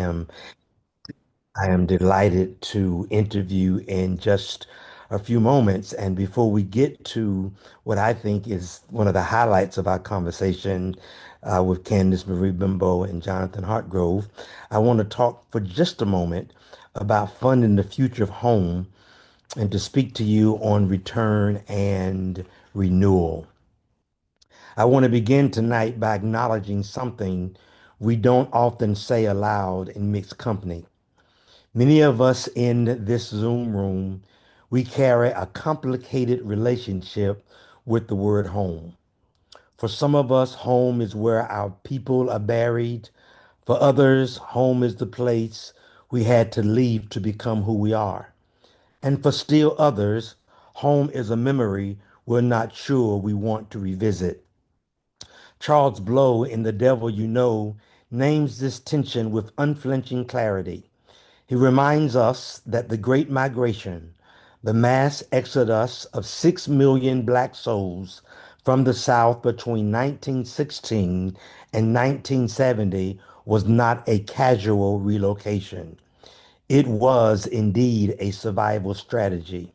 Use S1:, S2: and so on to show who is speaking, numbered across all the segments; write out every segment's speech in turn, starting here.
S1: I am delighted to interview in just a few moments. And before we get to what I think is one of the highlights of our conversation with Candice Marie Benbow and Johnathan Hartgrove, I want to talk for just a moment about funding the future of home and to speak to you on return and renewal. I want to begin tonight by acknowledging something we don't often say aloud in mixed company. Many of us in this Zoom room, we carry a complicated relationship with the word home. For some of us, home is where our people are buried. For others, home is the place we had to leave to become who we are. And for still others, home is a memory we're not sure we want to revisit. Charles Blow in The Devil You Know names this tension with unflinching clarity. He reminds us that the Great Migration, the mass exodus of 6 million Black souls from the South between 1916 and 1970, was not a casual relocation. It was indeed a survival strategy.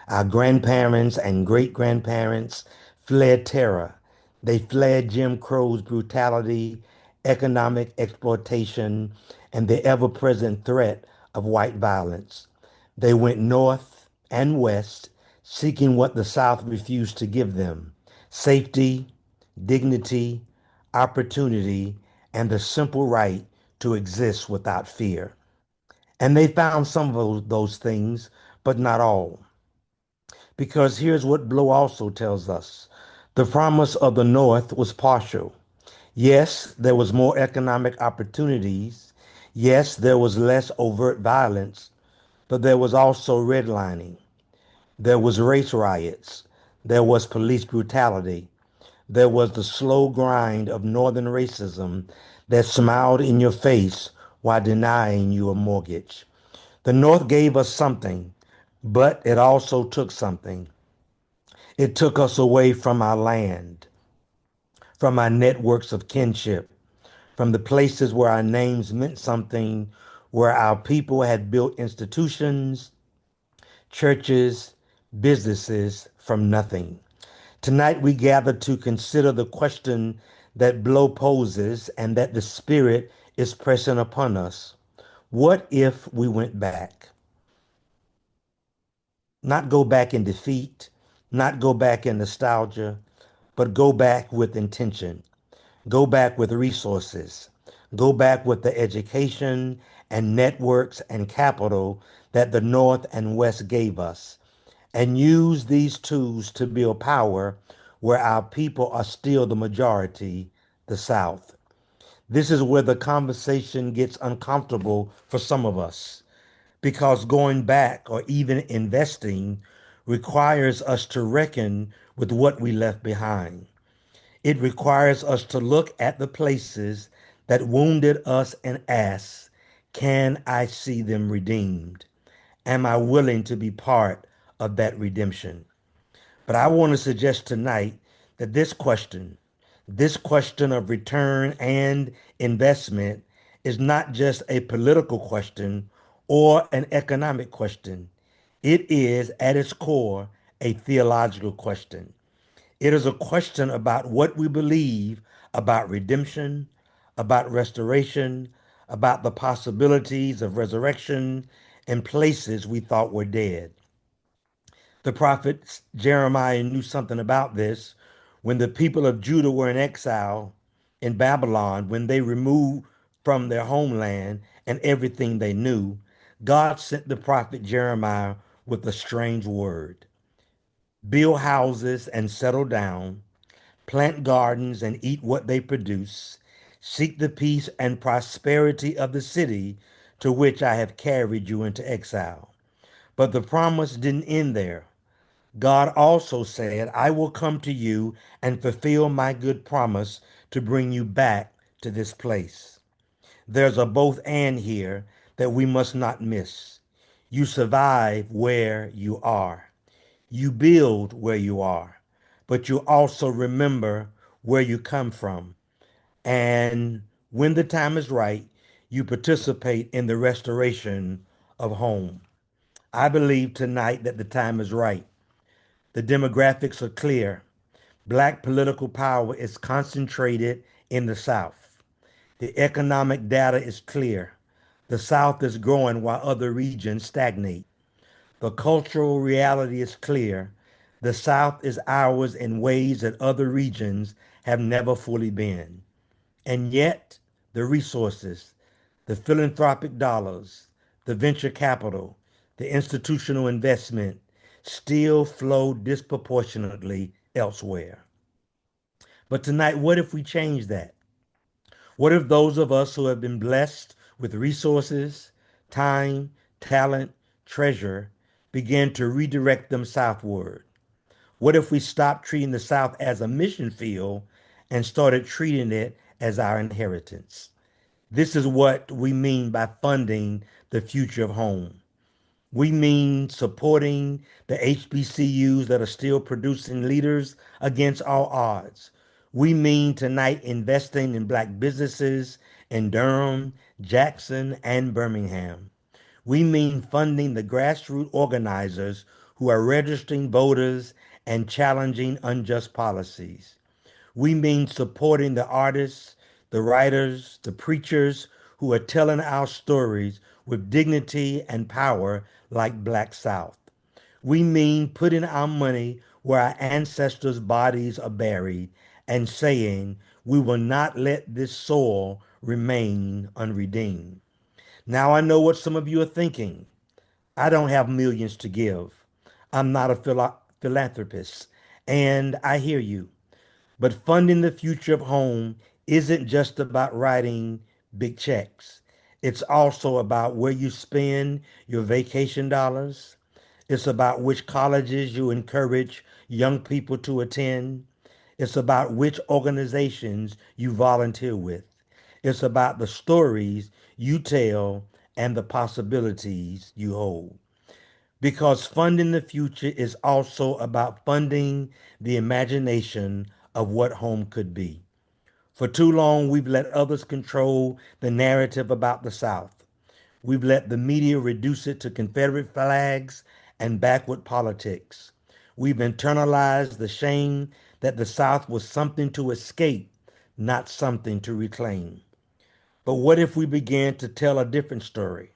S1: Our grandparents and great grandparents fled terror. They fled Jim Crow's brutality, economic exploitation, and the ever present threat of white violence. They went north and west, seeking what the South refused to give them: safety, dignity, opportunity, and the simple right to exist without fear. And they found some of those things, but not all. Because here's what Blow also tells us. The promise of the North was partial. Yes, there was more economic opportunities. Yes, there was less overt violence, but there was also redlining. There was race riots. There was police brutality. There was the slow grind of Northern racism that smiled in your face while denying you a mortgage. The North gave us something, but it also took something. It took us away from our land, from our networks of kinship, from the places where our names meant something, where our people had built institutions, churches, businesses from nothing. Tonight we gather to consider the question that Blow poses and that the Spirit is pressing upon us. What if we went back? Not go back in defeat, not go back in nostalgia, but go back with intention. Go back with resources. Go back with the education and networks and capital that the North and West gave us, and use these tools to build power where our people are still the majority, the South. This is where the conversation gets uncomfortable for some of us, because going back or even investing requires us to reckon with what we left behind. It requires us to look at the places that wounded us and ask, can I see them redeemed? Am I willing to be part of that redemption? But I want to suggest tonight that this question of return and investment, is not just a political question or an economic question. It is, at its core, a theological question. It is a question about what we believe about redemption, about restoration, about the possibilities of resurrection in places we thought were dead. The prophet Jeremiah knew something about this when the people of Judah were in exile in Babylon, when they removed from their homeland and everything they knew. God sent the prophet Jeremiah with a strange word: build houses and settle down, plant gardens and eat what they produce, seek the peace and prosperity of the city to which I have carried you into exile. But the promise didn't end there. God also said, I will come to you and fulfill my good promise to bring you back to this place. There's a both and here that we must not miss. You survive where you are. You build where you are, but you also remember where you come from. And when the time is right, you participate in the restoration of home. I believe tonight that the time is right. The demographics are clear. Black political power is concentrated in the South. The economic data is clear. The South is growing while other regions stagnate. The cultural reality is clear. The South is ours in ways that other regions have never fully been. And yet, the resources, the philanthropic dollars, the venture capital, the institutional investment still flow disproportionately elsewhere. But tonight, what if we change that? What if those of us who have been blessed with resources, time, talent, treasure begin to redirect them southward? What if we stopped treating the South as a mission field and started treating it as our inheritance? This is what we mean by funding the future of home. We mean supporting the HBCUs that are still producing leaders against all odds. We mean tonight investing in Black businesses in Durham, Jackson, and Birmingham. We mean funding the grassroots organizers who are registering voters and challenging unjust policies. We mean supporting the artists, the writers, the preachers who are telling our stories with dignity and power like Black South. We mean putting our money where our ancestors' bodies are buried and saying we will not let this soil remain unredeemed. Now I know what some of you are thinking. I don't have millions to give. I'm not a philanthropist. And I hear you. But funding the future of home isn't just about writing big checks. It's also about where you spend your vacation dollars. It's about which colleges you encourage young people to attend. It's about which organizations you volunteer with. It's about the stories you tell and the possibilities you hold. Because funding the future is also about funding the imagination of what home could be. For too long, we've let others control the narrative about the South. We've let the media reduce it to Confederate flags and backward politics. We've internalized the shame that the South was something to escape, not something to reclaim. But what if we began to tell a different story?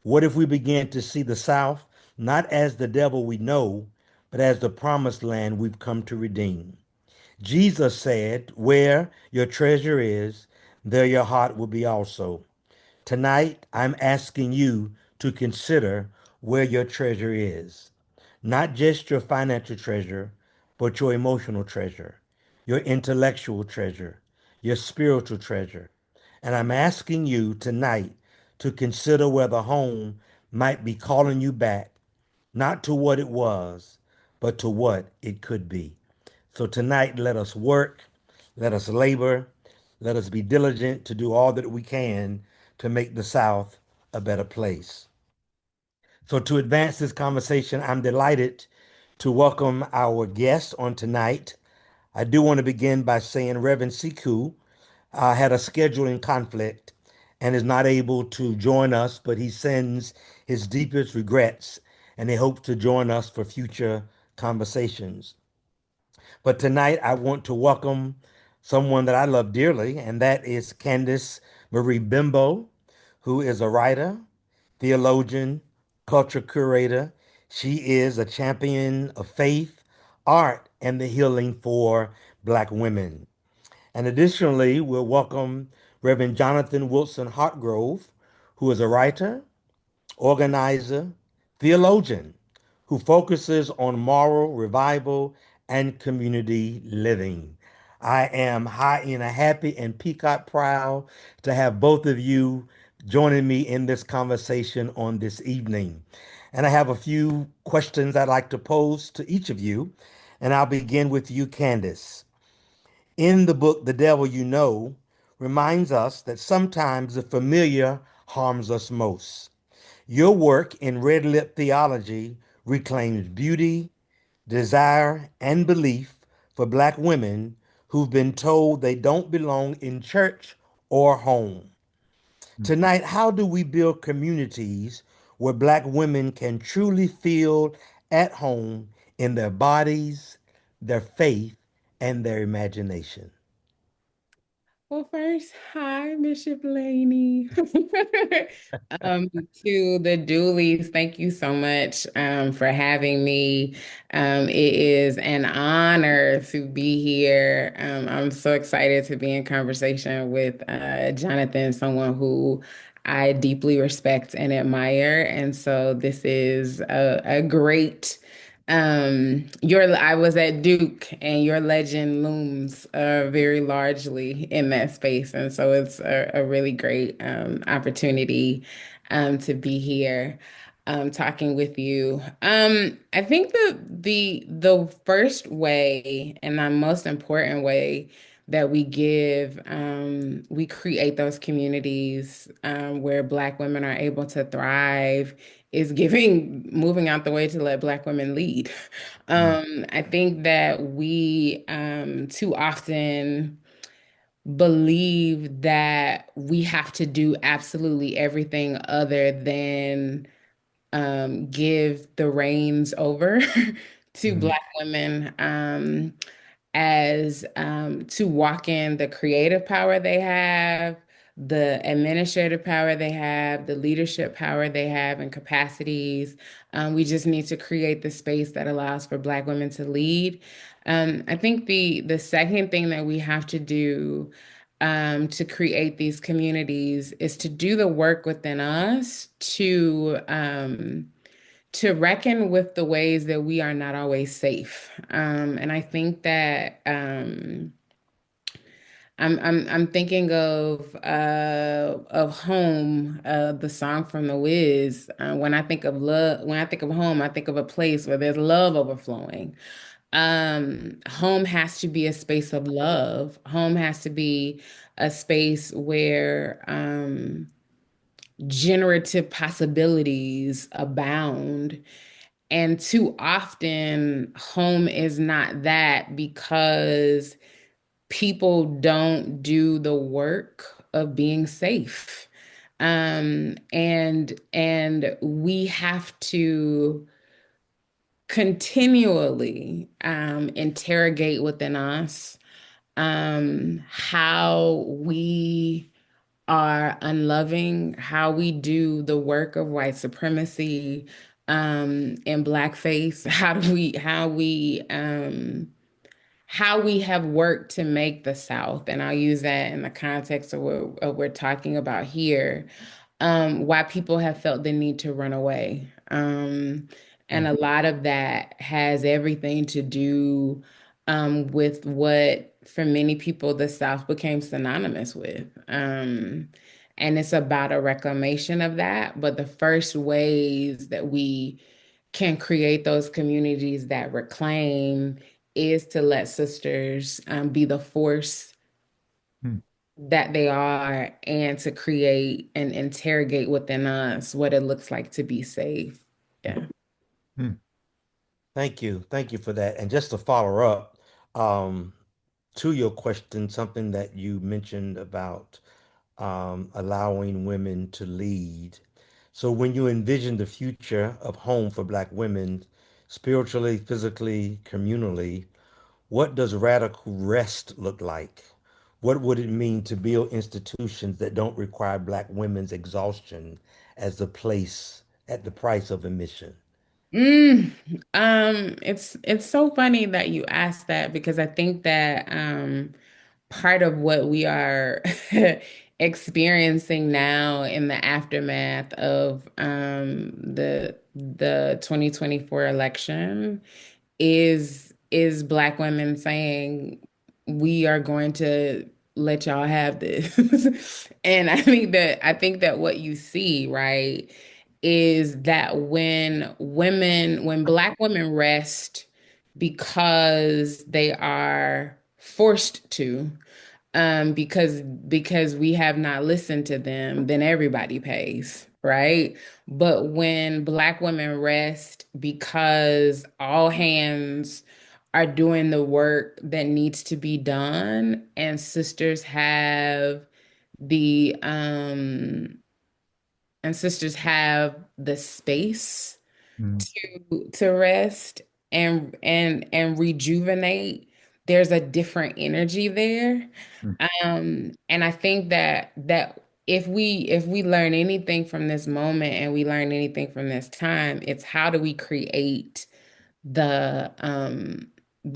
S1: What if we began to see the South not as the devil we know, but as the promised land we've come to redeem? Jesus said, "Where your treasure is, there your heart will be also." Tonight, I'm asking you to consider where your treasure is. Not just your financial treasure, but your emotional treasure, your intellectual treasure, your spiritual treasure. And I'm asking you tonight to consider whether home might be calling you back, not to what it was, but to what it could be. So tonight, let us work, let us labor, let us be diligent to do all that we can to make the South a better place. So, to advance this conversation, I'm delighted to welcome our guest on tonight. I do want to begin by saying Reverend Siku had a scheduling conflict and is not able to join us, but he sends his deepest regrets and he hopes to join us for future conversations. But tonight, I want to welcome someone that I love dearly, and that is Candice Marie Benbow, who is a writer, theologian, culture curator. She is a champion of faith, art, and the healing for Black women. And additionally, we'll welcome Reverend Johnathan Wiilson-Hartgrove, who is a writer, organizer, theologian who focuses on moral revival and community living. I am high and happy and peacock proud to have both of you joining me in this conversation on this evening. And I have a few questions I'd like to pose to each of you. And I'll begin with you, Candice. In the book, The Devil You Know reminds us that sometimes the familiar harms us most. Your work in red lip theology reclaims beauty, desire, and belief for Black women who've been told they don't belong in church or home. Tonight, how do we build communities where Black women can truly feel at home in their bodies, their faith, and their imagination?
S2: Well, first, hi, Bishop Laney. To the Dooleys, thank you so much for having me. It is an honor to be here. I'm so excited to be in conversation with Johnathan, someone who I deeply respect and admire. And so this is a great your I was at Duke and your legend looms very largely in that space. And so it's a really great opportunity to be here talking with you. I think the first way and the most important way that we create those communities where Black women are able to thrive is moving out the way to let Black women lead.
S1: Mm,
S2: I think that we too often believe that we have to do absolutely everything other than give the reins over to
S1: mm,
S2: Black women. As to walk in the creative power they have, the administrative power they have, the leadership power they have, and capacities. We just need to create the space that allows for Black women to lead. I think the second thing that we have to do to create these communities is to do the work within us to reckon with the ways that we are not always safe. And I think that I'm thinking of Home, the song from The Wiz. When I think of love, when I think of home, I think of a place where there's love overflowing. Home has to be a space of love. Home has to be a space where generative possibilities abound. And too often, home is not that because people don't do the work of being safe. And we have to continually interrogate within us how we are unloving, how we do the work of white supremacy in blackface, how we have worked to make the South, and I'll use that in the context of what we're talking about here, why people have felt the need to run away. And
S1: mm,
S2: a lot of that has everything to do with what, for many people, the South became synonymous with. And it's about a reclamation of that. But the first ways that we can create those communities that reclaim is to let sisters be the force
S1: mm,
S2: that they are and to create and interrogate within us what it looks like to be safe. Yeah.
S1: mm. Thank you. Thank you for that. And just to follow up, um, to your question, something that you mentioned about allowing women to lead. So when you envision the future of home for Black women, spiritually, physically, communally, what does radical rest look like? What would it mean to build institutions that don't require Black women's exhaustion as the place at the price of admission?
S2: Mm, it's so funny that you asked that because I think that part of what we are experiencing now in the aftermath of the 2024 election is Black women saying we are going to let y'all have this. And I think that what you see, right, is that when Black women rest because they are forced to, because we have not listened to them, then everybody pays, right? But when Black women rest because all hands are doing the work that needs to be done, and sisters have the and sisters have the space
S3: mm,
S2: to rest and rejuvenate. There's a different energy there.
S3: mm,
S2: And I think that if we learn anything from this moment and we learn anything from this time, it's how do we create the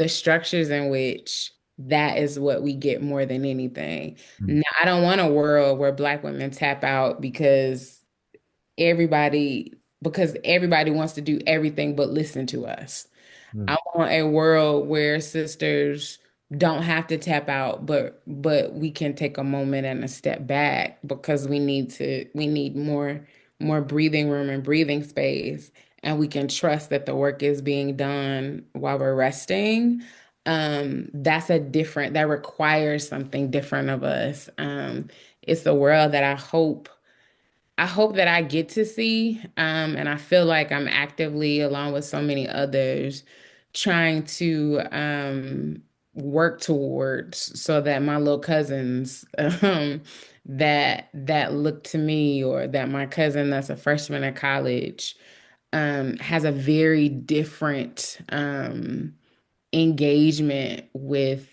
S2: structures in which that is what we get more than anything.
S3: mm,
S2: Now, I don't want a world where Black women tap out everybody because everybody wants to do everything but listen to us.
S1: mm,
S2: I want a world where sisters don't have to tap out, but we can take a moment and a step back because we need more breathing room and breathing space, and we can trust that the work is being done while we're resting. That requires something different of us. It's a world that I hope that I get to see, and I feel like I'm actively, along with so many others, trying to work towards so that my little cousins that look to me, or that my cousin that's a freshman in college has a very different engagement with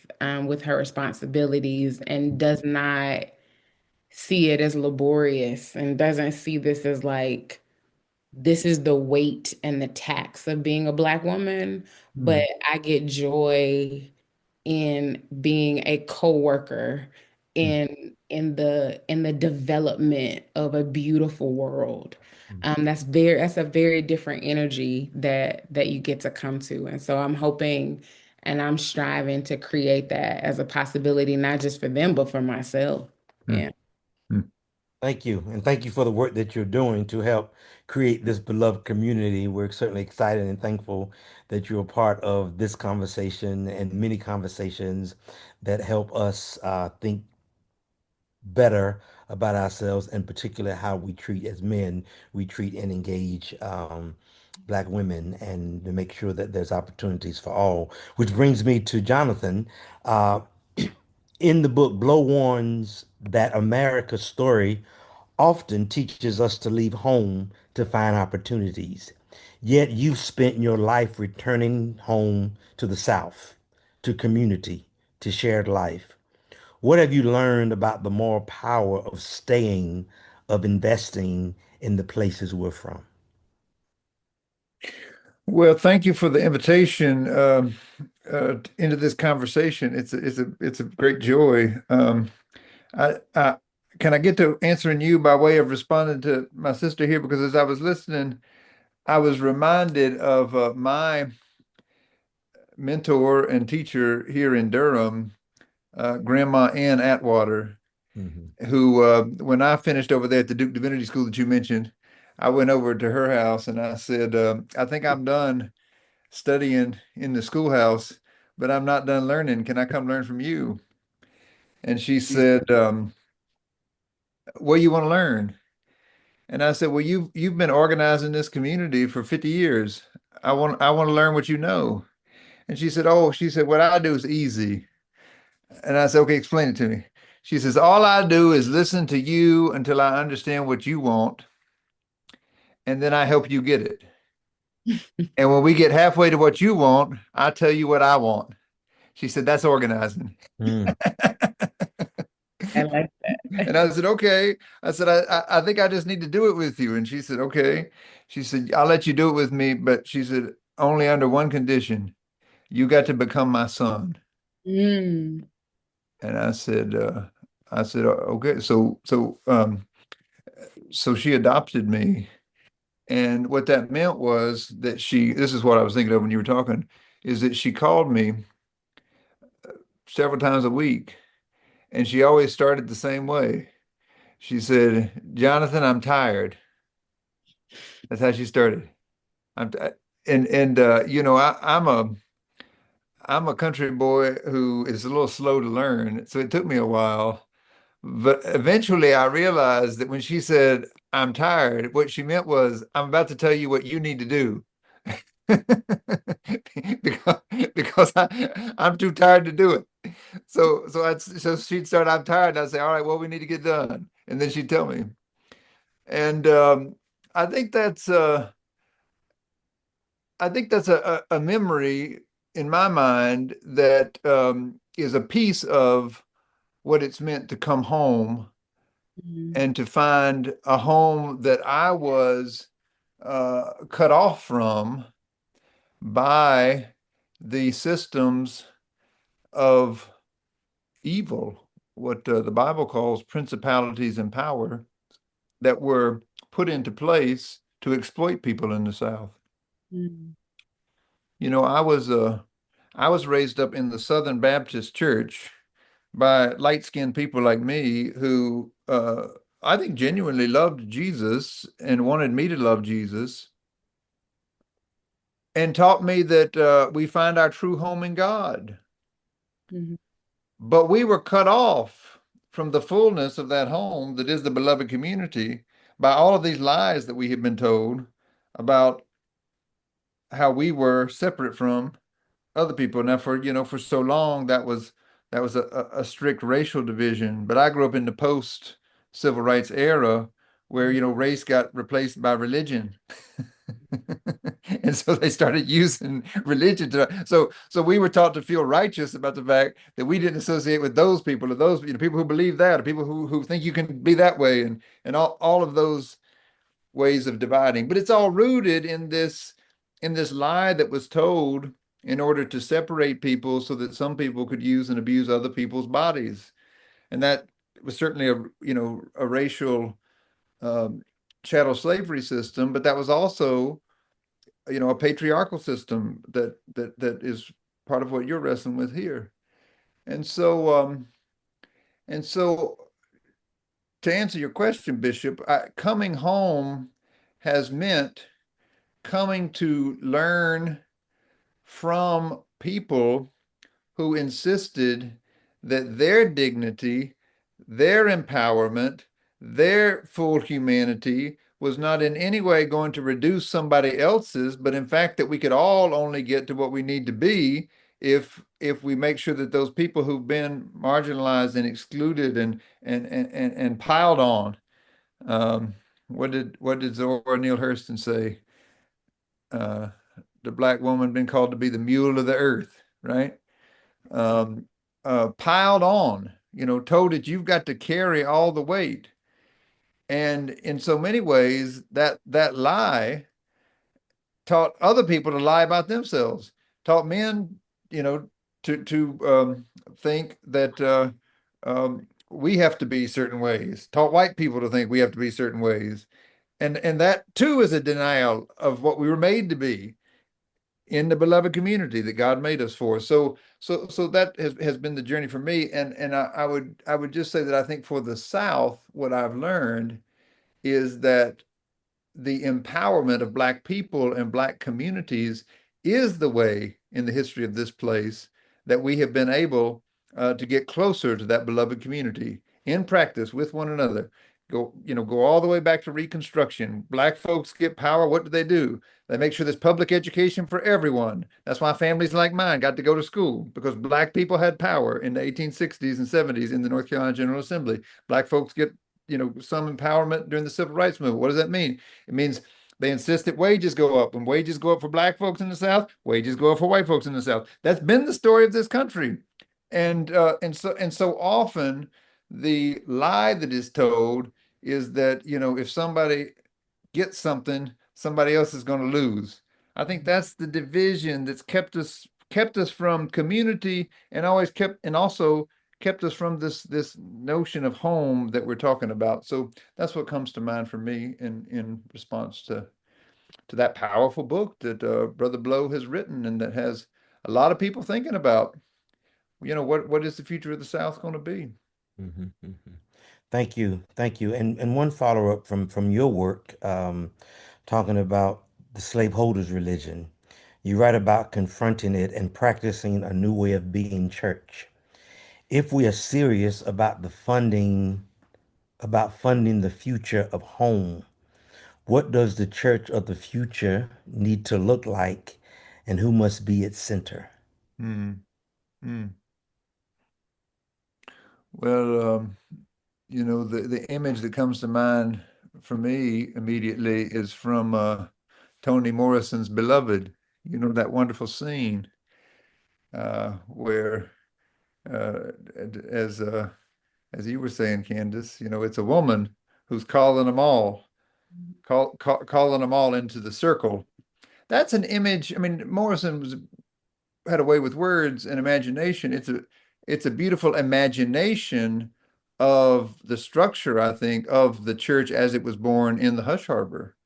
S2: her responsibilities and does not see it as laborious and doesn't see this as like this is the weight and the tax of being a Black woman, but
S3: mm,
S2: I get joy in being a co-worker
S1: mm,
S2: in the development of a beautiful world.
S1: mm,
S2: That's a very different energy that you get to come to. And so I'm hoping and I'm striving to create that as a possibility, not just for them, but for myself.
S3: mm,
S2: Yeah.
S3: mm,
S1: Thank you. And thank you for the work that you're doing to help create this beloved community. We're certainly excited and thankful that you're a part of this conversation and many conversations that help us think better about ourselves, in particular how we treat as men, we treat and engage Black women, and to make sure that there's opportunities for all. Which brings me to Johnathan. Uh, in the book, Blow warns that America's story often teaches us to leave home to find opportunities. Yet you've spent your life returning home to the South, to community, to shared life. What have you learned about the moral power of staying, of investing in the places we're from?
S3: Well, thank you for the invitation into this conversation. It's a great joy. I can I get to answering you by way of responding to my sister here because as I was listening, I was reminded of my mentor and teacher here in Durham, Grandma Ann Atwater,
S1: Mhm.
S3: who when I finished over there at the Duke Divinity School that you mentioned, I went over to her house and I said, I think I'm done studying in the schoolhouse, but I'm not done learning. Can I come learn from you? And she said, what do you want to learn? And I said, well, you've been organizing this community for 50 years. I want to learn what you know. And she said, oh, she said, what I do is easy. And I said, okay, explain it to me. She says, all I do is listen to you until I understand what you want, and then I help you get it. And when we get halfway to what you want, I tell you what I want. She said, that's organizing.
S1: Mm.
S2: I like that.
S3: And I said, okay. I said, I think I just need to do it with you. And she said, okay. She said, I'll let you do it with me. But she said, only under one condition. You got to become my son.
S2: Mm.
S3: And I said, okay. So she adopted me. And what that meant was that this is what I was thinking of when you were talking, is that she called me several times a week. And she always started the same way. She said, Johnathan, I'm tired. That's how she started. I'm t- and you know, I'm a country boy who is a little slow to learn, so it took me a while. But eventually I realized that when she said, I'm tired, what she meant was, I'm about to tell you what you need to do. Because, because I'm too tired to do it. So she'd start, I'm tired. And I'd say, all right, well, we need to get done. And then she'd tell me. And I think that's I think that's a memory in my mind that is a piece of what it's meant to come home
S2: Mhm.
S3: and to find a home that I was cut off from by the systems of evil, what the Bible calls principalities and power that were put into place to exploit people in the South.
S2: Mhm.
S3: You know, I was raised up in the Southern Baptist Church by light-skinned people like me who I think genuinely loved Jesus and wanted me to love Jesus and taught me that we find our true home in God.
S2: Mhm.
S3: But we were cut off from the fullness of that home that is the beloved community by all of these lies that we had been told about how we were separate from other people. Now, for so long, that was a strict racial division. But I grew up in the post civil rights era where, race got replaced by religion. And so they started using religion so we were taught to feel righteous about the fact that we didn't associate with those people or those, people who believe that or people who think you can be that way and all of those ways of dividing. But it's all rooted in this lie that was told in order to separate people so that some people could use and abuse other people's bodies. And that was certainly a racial um, chattel slavery system, but that was also, a patriarchal system that is part of what you're wrestling with here. And so to answer your question, Bishop, coming home has meant coming to learn from people who insisted that their dignity, their empowerment, their full humanity was not in any way going to reduce somebody else's, but in fact that we could all only get to what we need to be if we make sure that those people who've been marginalized and excluded and piled on. Um, what did Zora Neale Hurston say? Uh, the black woman been called to be the mule of the earth, right? Um, Piled on, told that you've got to carry all the weight. And in so many ways, that lie taught other people to lie about themselves, taught men, you know, to think that we have to be certain ways, taught white people to think we have to be certain ways. And that too is a denial of what we were made to be in the beloved community that God made us for. So that has been the journey for me. And I would just say that I think for the South, what I've learned is that the empowerment of Black people and Black communities is the way in the history of this place that we have been able to get closer to that beloved community in practice with one another. Go all the way back to Reconstruction. Black folks get power. What do? They make sure there's public education for everyone. That's why families like mine got to go to school because Black people had power in the 1860s and 70s in the North Carolina General Assembly. Black folks get, some empowerment during the Civil Rights Movement. What does that mean? It means they insist that wages go up. When wages go up for Black folks in the South, wages go up for white folks in the South. That's been the story of this country. And so often the lie that is told is that, if somebody gets something, somebody else is going to lose. I think that's the division that's kept us from community and always kept and also kept us from this notion of home that we're talking about. So that's what comes to mind for me in response to that powerful book that Brother Blow has written and that has a lot of people thinking about, what is the future of the South going to be?
S1: Mhm, mhm. Thank you. Thank you. And one follow-up from your work, talking about the slaveholders' religion. You write about confronting it and practicing a new way of being church. If we are serious about funding the future of home, what does the church of the future need to look like, and who must be its center?
S3: Hmm. Hmm. Well, the image that comes to mind for me immediately is from Toni Morrison's Beloved. You know, that wonderful scene where, uh, as as you were saying, Candice, it's a woman who's calling them all, calling them all into the circle. That's an image. I mean, Morrison had a way with words and imagination. It's a beautiful imagination of the structure, I think, of the church as it was born in the Hush Harbor,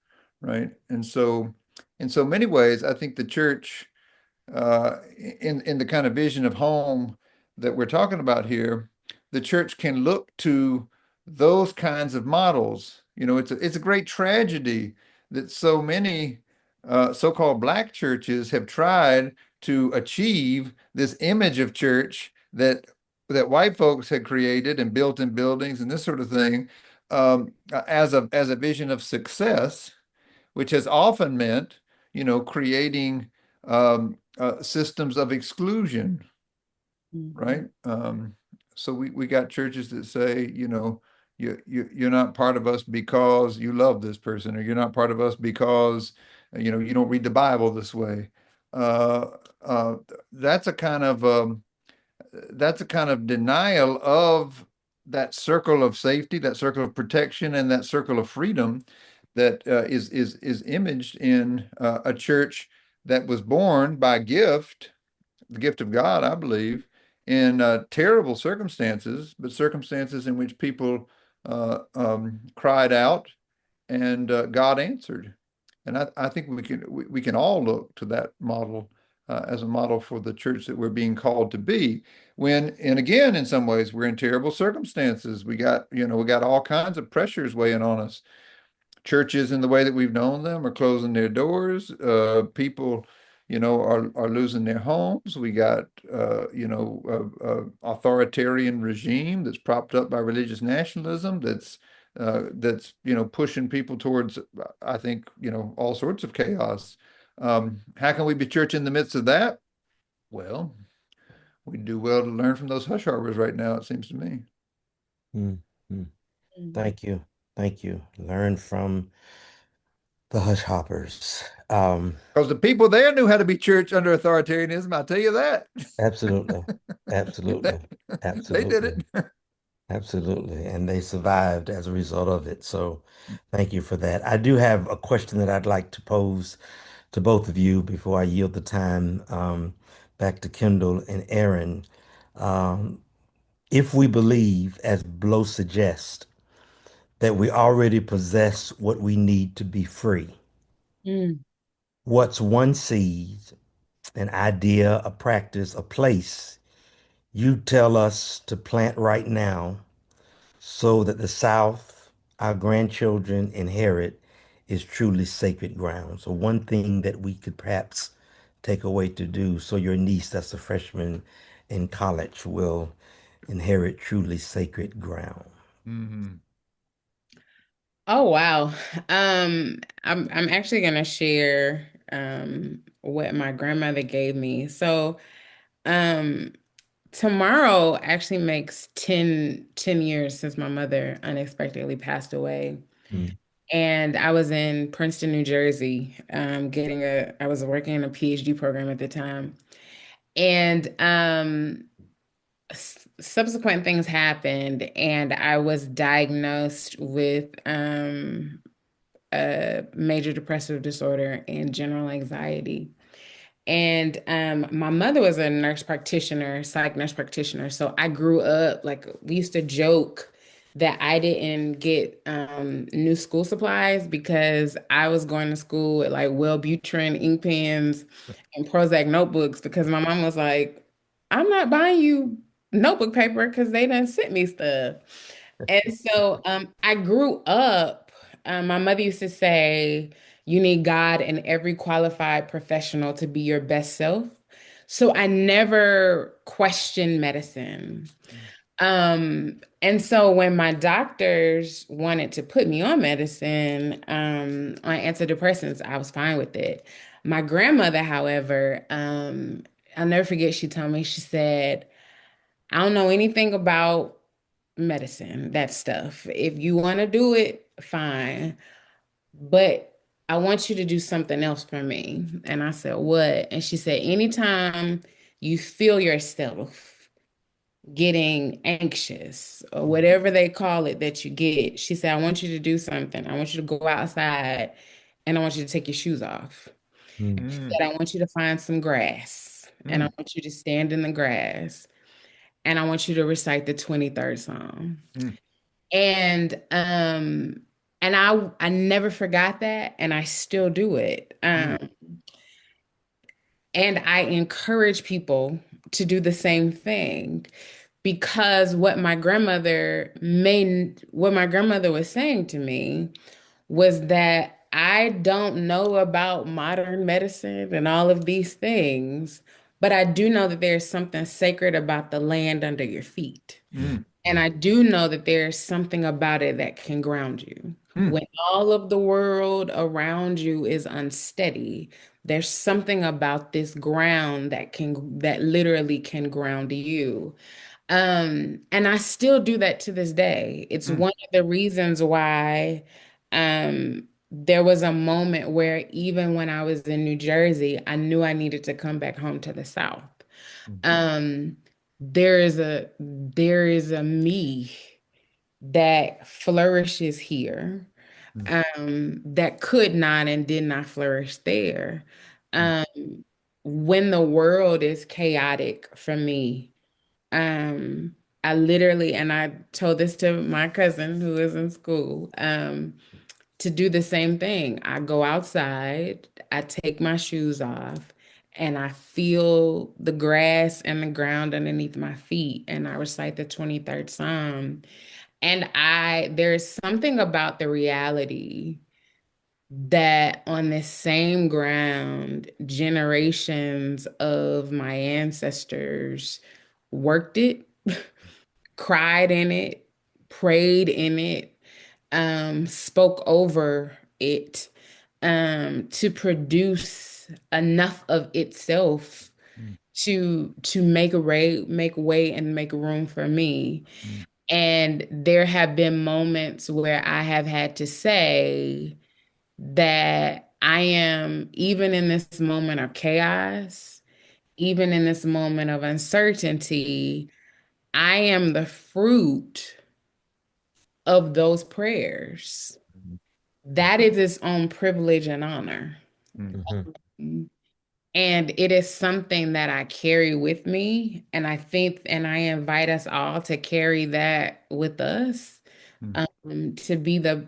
S3: right? And so, in so many ways, I think the church, in the kind of vision of home that we're talking about here, the church can look to those kinds of models. It's a great tragedy that so many so-called black churches have tried to achieve this image of church that white folks had created and built in buildings and this sort of thing, as a vision of success, which has often meant, creating systems of exclusion,
S2: Mhm.
S3: right? So we got churches that say, you're not part of us because you love this person, or you're not part of us because, you don't read the Bible this way. Uh, uh, that's a kind of denial of that circle of safety, that circle of protection, and that circle of freedom that is imaged in a church that was born by gift, the gift of God, I believe, in terrible circumstances, but circumstances in which people cried out and God answered. And I think we can all look to that model as a model for the church that we're being called to be. And again, in some ways, we're in terrible circumstances. We got all kinds of pressures weighing on us. Churches, in the way that we've known them, are closing their doors. People, are losing their homes. We got, authoritarian regime that's propped up by religious nationalism. That's pushing people towards, I think, all sorts of chaos. How can we be church in the midst of that? Well, we do well to learn from those hush harbors right now, it seems to me.
S1: Mm, mm.
S2: Mhm.
S1: Thank you. Thank you. Learn from the hush hoppers.
S3: Because the people there knew how to be church under authoritarianism, I'll tell you that.
S1: Absolutely. Absolutely.
S3: They did
S1: Absolutely.
S3: it.
S1: Absolutely. And they survived as a result of it. So thank you for that. I do have a question that I'd like to pose to both of you before I yield the time back to Kendall and Erin. Um, if we believe, as Blow suggests, that we already possess what we need to be free,
S2: Mm.
S1: what's one seed, an idea, a practice, a place you tell us to plant right now so that the South, our grandchildren inherit, is truly sacred ground. So one thing that we could perhaps take away to do so your niece, that's a freshman in college, will inherit truly sacred ground.
S3: Mhm.
S2: Oh wow. I'm actually gonna share what my grandmother gave me. So um tomorrow actually makes ten years since my mother unexpectedly passed away.
S1: Mm,
S2: And I was in Princeton, New Jersey, I was working in a PhD program at the time. And subsequent things happened, and I was diagnosed with major depressive disorder and general anxiety. And my mother was a nurse practitioner, psych nurse practitioner. So I grew up like we used to joke that I didn't get new school supplies because I was going to school with like Wellbutrin ink pens and Prozac notebooks because my mom was like, I'm not buying you notebook paper because they done sent me stuff. And so I grew up, my mother used to say, you need God and every qualified professional to be your best self. So I never questioned medicine. And so when my doctors wanted to put me on medicine, on antidepressants, I was fine with it. My grandmother, however, I'll never forget, she told me, she said, I don't know anything about medicine, that stuff. If you want to do it, fine. But I want you to do something else for me. And I said, what? And she said, anytime you feel yourself getting anxious or whatever they call it that you get, she said, I want you to do something. I want you to go outside and I want you to take your shoes off.
S1: Mm,
S2: She
S3: Mm,
S2: said, I want you to find some grass and I
S3: mm,
S2: want you to stand in the grass and I want you to recite the 23rd Psalm.
S3: mm,
S2: And I never forgot that and I still do it.
S3: mm,
S2: And I encourage people to do the same thing because what my grandmother was saying to me was that I don't know about modern medicine and all of these things, but I do know that there's something sacred about the land under your feet.
S3: mm,
S2: And I do know that there's something about it that can ground you.
S3: mm,
S2: When all of the world around you is unsteady, there's something about this ground that literally can ground you. And I still do that to this day. It's
S3: mm,
S2: one of the reasons why there was a moment where even when I was in New Jersey, I knew I needed to come back home to the South.
S3: mm,
S2: Um, there is a me that flourishes here,
S3: mm,
S2: that could not and did not flourish there.
S3: mm,
S2: Um, when the world is chaotic for me, I literally, and I told this to my cousin who is in school, to do the same thing. I go outside, I take my shoes off, and I feel the grass and the ground underneath my feet, and I recite the 23rd Psalm. And there's something about the reality that on this same ground, generations of my ancestors worked it, cried in it, prayed in it, spoke over it, to produce enough of itself
S3: mm,
S2: to make way and make room for me.
S3: mm,
S2: And there have been moments where I have had to say that I am, even in this moment of chaos, even in this moment of uncertainty, I am the fruit of those prayers. That is its own privilege and honor.
S3: mm,
S1: mhm,
S2: And it is something that I carry with me. And I think, and I invite us all to carry that with us,
S3: mm,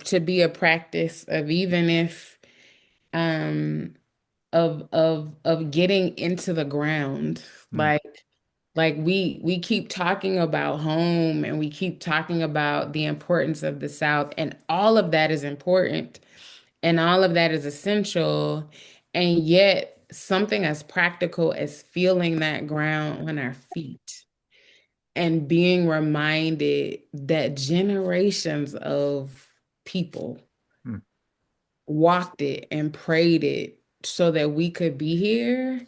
S2: to be a practice of, even if, um, of getting into the ground.
S3: mm,
S2: Like we keep talking about home and we keep talking about the importance of the South, and all of that is important and all of that is essential. And yet something as practical as feeling that ground on our feet and being reminded that generations of people
S3: mm,
S2: walked it and prayed it so that we could be here.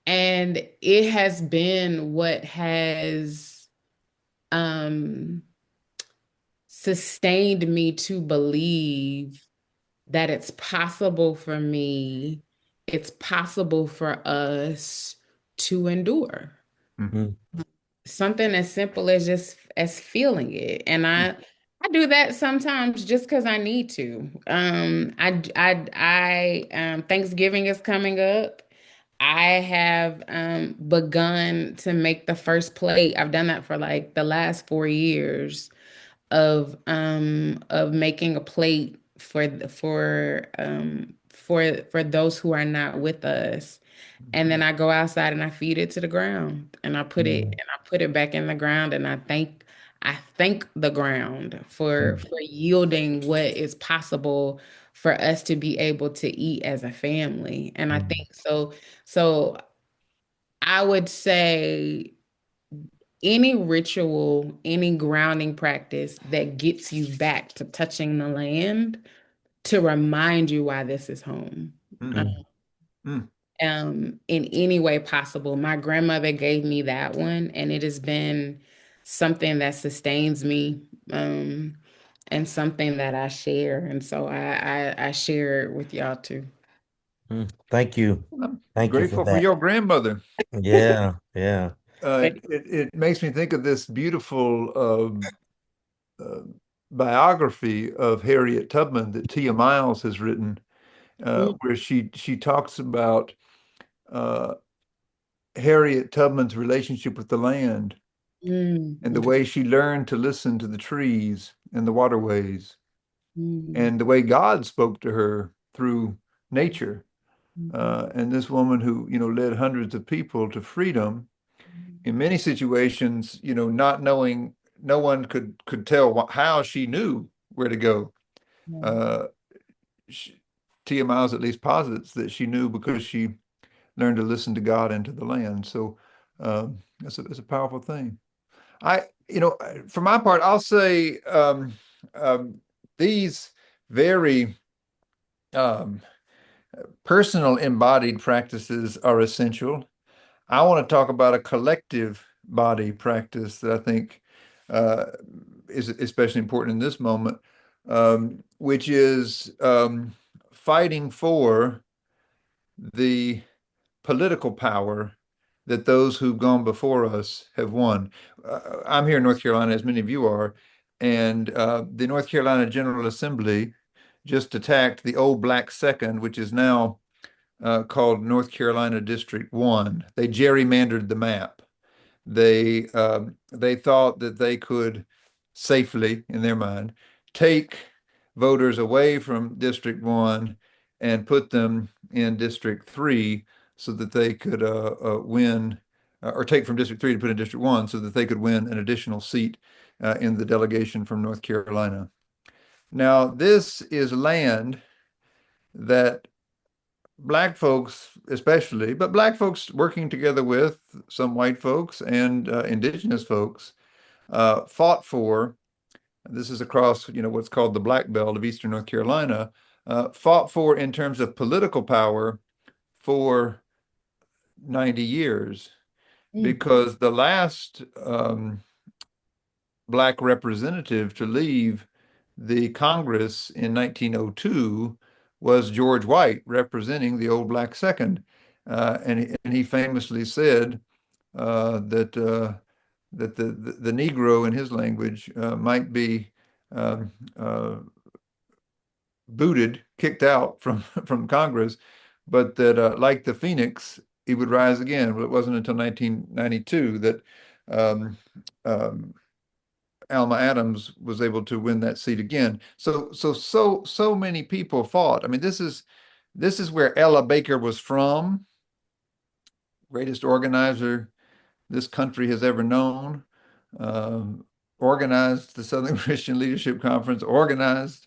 S2: And it has been what has um, sustained me to believe that it's possible for me, it's possible for us to endure.
S3: mm,
S1: mm,
S2: Something as simple as just as feeling it. And I do that sometimes just because I need to. Thanksgiving is coming up. I have begun to make the first plate. I've done that for like the last 4 years of making a plate for those who are not with us. And then I go outside and I feed it to the ground and
S1: mm,
S2: I put it back in the ground and I thank the ground for
S1: mm,
S2: for yielding what is possible for us to be able to eat as a family. And I
S1: mm,
S2: think so I would say any ritual, any grounding practice that gets you back to touching the land to remind you why this is home.
S3: mm,
S1: mm,
S3: mm,
S2: In any way possible. My grandmother gave me that one, and it has been something that sustains me, and something that I share. And so I share it with y'all too.
S1: Thank you.
S3: I'm
S1: Thank you for
S3: grateful for
S1: that.
S3: your grandmother.
S1: Yeah, yeah.
S3: It makes me think of this beautiful uh, biography of Harriet Tubman that Tia Miles has written,
S2: Mm,
S3: where she talks about uh, Harriet Tubman's relationship with the land and the
S2: mm,
S3: way she learned to listen to the trees and the waterways
S2: mm,
S3: and the way God spoke to her through nature.
S2: mm,
S3: And this woman who, led hundreds of people to freedom in many situations, not knowing, no one could tell how she knew where to go.
S2: mm,
S3: Uh, she, Tia Miles at least posits that she knew because she learned to listen to God and to the land. So it's a powerful thing. For my part, I'll say these very um, personal embodied practices are essential. I want to talk about a collective body practice that I think uh, is especially important in this moment, which is fighting for the political power that those who've gone before us have won. I'm here in North Carolina, as many of you are, and the North Carolina General Assembly just attacked the old Black Second, which is now called North Carolina District 1. They gerrymandered the map. They thought that they could safely, in their mind, take voters away from District 1 and put them in District 3 so that they could win, or take from District 3 to put in District 1 so that they could win an additional seat in the delegation from North Carolina. Now, this is land that Black folks, especially, but Black folks working together with some white folks and indigenous folks, fought for. This is across, what's called the Black Belt of Eastern North Carolina, fought for in terms of political power for 90 years,
S2: mm,
S3: because the last Black representative to leave the Congress in 1902 was George White, representing the old Black Second. And he famously said that the Negro in his language might be um, uh, booted, kicked out from from Congress, but that like the phoenix, he would rise again. Well, it wasn't until 1992 that um, um, Alma Adams was able to win that seat again. So many people fought. I mean, this is where Ella Baker was from, greatest organizer this country has ever known. Um, Organized the Southern Christian Leadership Conference, organized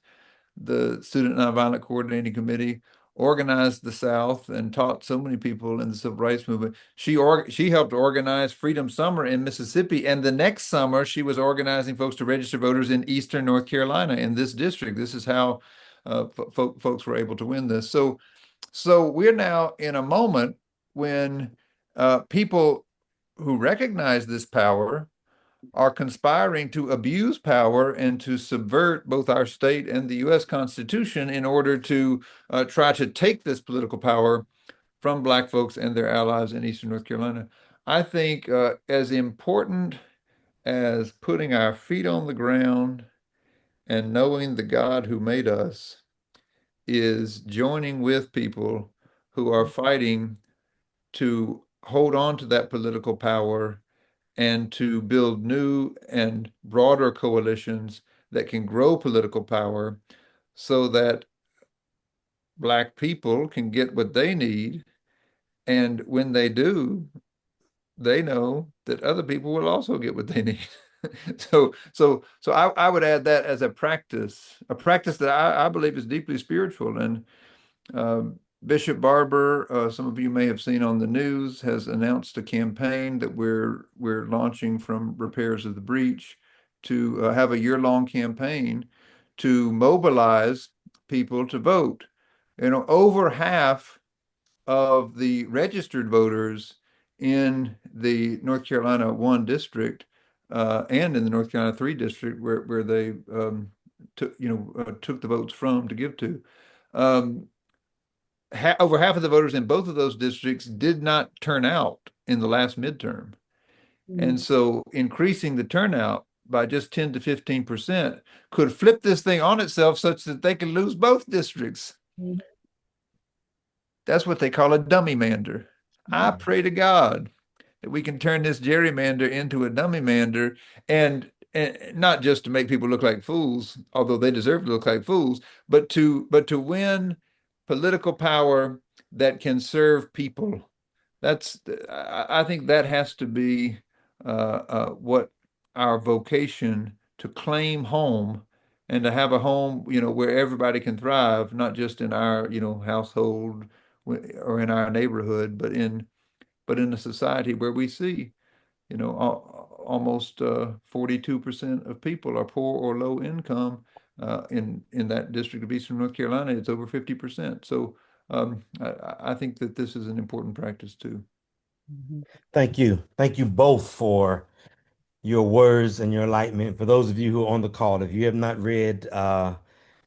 S3: the Student Nonviolent Coordinating Committee, organized the South, and taught so many people in the Civil Rights Movement. She helped organize Freedom Summer in Mississippi, and the next summer she was organizing folks to register voters in Eastern North Carolina in this district. This is how folks were able to win this. So we're now in a moment when people who recognize this power are conspiring to abuse power and to subvert both our state and the U.S. Constitution in order to try to take this political power from Black folks and their allies in Eastern North Carolina. I think as important as putting our feet on the ground and knowing the God who made us is joining with people who are fighting to hold on to that political power and to build new and broader coalitions that can grow political power so that Black people can get what they need. And when they do, they know that other people will also get what they need. So I would add that as a practice that I believe is deeply spiritual. And Uh, Bishop Barber, some of you may have seen on the news, has announced a campaign that we're launching from Repairs of the Breach to have a year-long campaign to mobilize people to vote. Over half of the registered voters in the North Carolina 1 district and in the North Carolina 3 district where they took the votes from to give to. Um, Over half of the voters in both of those districts did not turn out in the last midterm. And
S2: Mhm.
S3: so increasing the turnout by just 10 to 15% could flip this thing on itself such that they could lose both districts. That's what they call a dummy mander. I
S2: Mhm.
S3: pray to God that we can turn this gerrymander into a dummy mander and not just to make people look like fools, although they deserve to look like fools, but to win political power that can serve people. That's I think that has to be what our vocation to claim home and to have a home, where everybody can thrive, not just in our, household or in our neighborhood, but in a society where we see, almost 42% of people are poor or low income. In that district of Eastern North Carolina, it's over 50%. So I think that this is an important practice too.
S2: Mhm.
S1: Thank you. Thank you both for your words and your enlightenment. For those of you who are on the call, if you have not read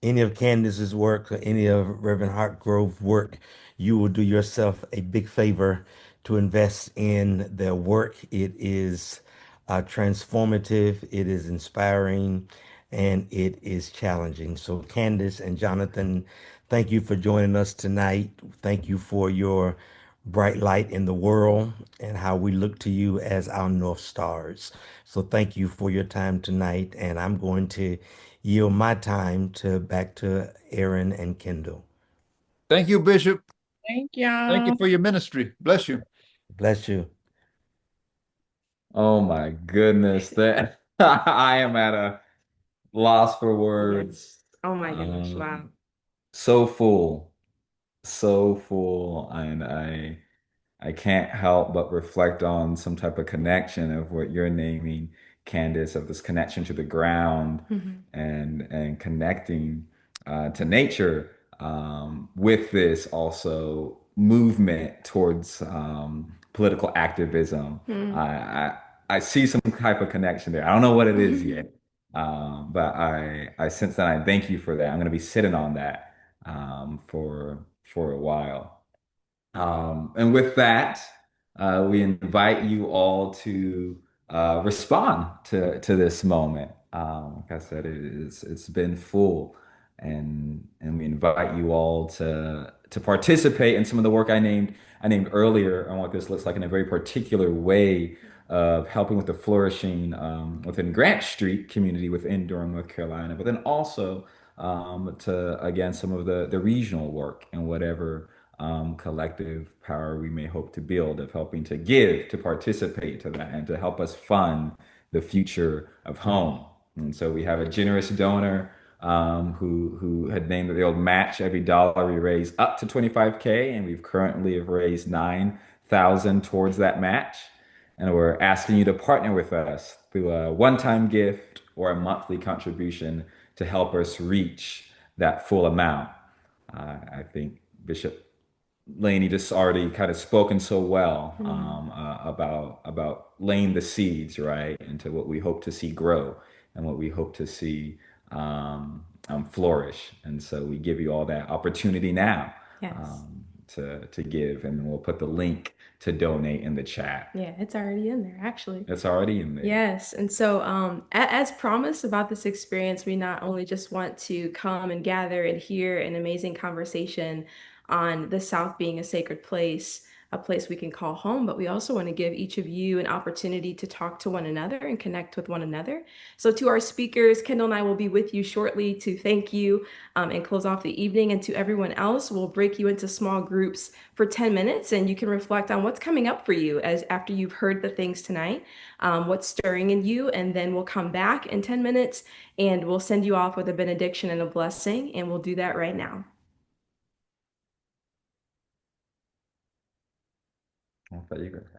S1: any of Candice's work or any of Reverend Hartgrove's work, you will do yourself a big favor to invest in their work. It is transformative, it is inspiring, and it is challenging. So, Candice and Johnathan, thank you for joining us tonight. Thank you for your bright light in the world and how we look to you as our North Stars. So thank you for your time tonight, and I'm going to yield my time to back to Erin and Kendall.
S3: Thank you, Bishop.
S2: Thank
S3: Thank you
S2: y'all.
S3: for your ministry. Bless you.
S1: Bless you.
S4: Oh my goodness, that I am at a loss for
S5: Yes.
S4: words.
S5: Oh my goodness. Wow.
S4: So full, so full, and I can't help but reflect on some type of connection of what you're naming, Candice, of this connection to the ground
S5: Mhm.
S4: and connecting to nature with this also movement towards political activism. I,
S5: Mhm.
S4: I I see some type of connection there. I don't know what it is yet, but I sense that. I thank you for that. I'm going to be sitting on that for a while. And with that, we invite you all to respond to this moment. Like I said, it's been full, and we invite you all to participate in some of the work I named earlier on what this looks like in a very particular way of helping with the flourishing within Grant Street community within Durham, North Carolina, but then also to again some of the regional work and whatever collective power we may hope to build of helping to give, to participate to that, and to help us fund the future of home. And so we have a generous donor who had named that they'll match every dollar we raise up to 25K, and we've currently have raised 9,000 towards that match. And we're asking you to partner with us through a one-time gift or a monthly contribution to help us reach that full amount. I think Bishop Laney just already kind of spoken so well
S5: Mhm.
S4: about laying the seeds right into what we hope to see grow and what we hope to see flourish. And so we give you all that opportunity now
S5: Yes.
S4: to give, and we'll put the link to donate in the chat.
S5: Yeah, it's already in there, actually.
S4: It's already in there.
S5: Yes. And so, as promised about this experience, we not only just want to come and gather and hear an amazing conversation on the South being a sacred place, a place we can call home, but we also want to give each of you an opportunity to talk to one another and connect with one another. So, to our speakers, Kendall and I will be with you shortly to thank you and close off the evening. And to everyone else, we'll break you into small groups for 10 minutes and you can reflect on what's coming up for you as after you've heard the things tonight, what's stirring in you. And then we'll come back in 10 minutes and we'll send you off with a benediction and a blessing. And we'll do that right now.
S4: I thought you were.